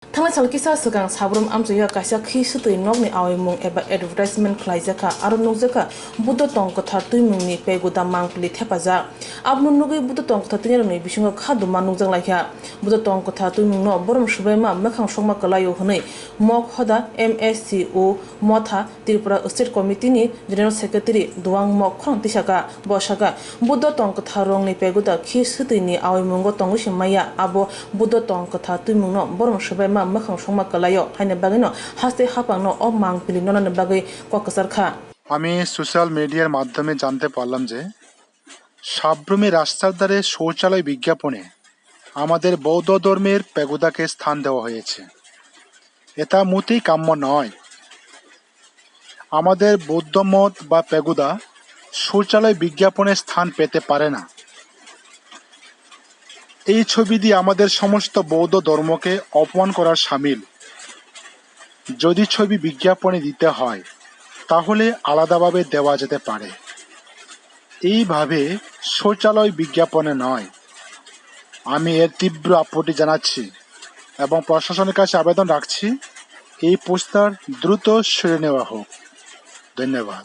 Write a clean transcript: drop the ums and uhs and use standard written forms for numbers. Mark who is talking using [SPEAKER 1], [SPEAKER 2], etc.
[SPEAKER 1] Thangla chalkisa segang sabrum amsuya kaisa khisutui nokni awimung eba advertisement khlaijaka aro nokjaka buddha tongkotha tuimungni peguda mangpli thepaja abnu nugi buddha tongkotha tinirni bisingo khaduma nokjang laikha buddha tongkotha tuimungno borom subaima mekhang sokma kalayo hunai mok hoda MSCO motha Tripura State Committee ni General Secretary Duang Mok khong tisaka bosaka buddha tongkotha rongni peguda khisutui ni awimungo tongusi maya abo buddha tongkotha tuimungno borom subaima mekhang sokma kalayo haina bagino haste hapangno ob mangpili nonane bagui kokasar kha
[SPEAKER 2] আমি social মিডিয়ার মাধ্যমে জানতে পারলাম যে সাব্রুমে রাস্তার ধারে শৌচালয় বিজ্ঞাপনে আমাদের বৌদ্ধ ধর্মের পেগুদাকে স্থান দেওয়া হয়েছে। এটা মোটেই কাম্য নয়। আমাদের বৌদ্ধ মত বা পেগুদা শৌচালয় বিজ্ঞাপনে স্থান পেতে পারে না। এই ছবি দিয়ে আমাদের সমস্ত বৌদ্ধ ধর্মকে অপমান করার শামিল। যদি ছবি বিজ্ঞাপনে দিতে হয় তাহলে আলাদাভাবে দেওয়া যেতে পারে, এইভাবে শৌচালয় বিজ্ঞাপনে নয়। আমি এর তীব্র আপত্তি জানাচ্ছি এবং প্রশাসনের কাছে আবেদন রাখছি এই পোস্টার দ্রুত সরিয়ে নেওয়া হোক। ধন্যবাদ।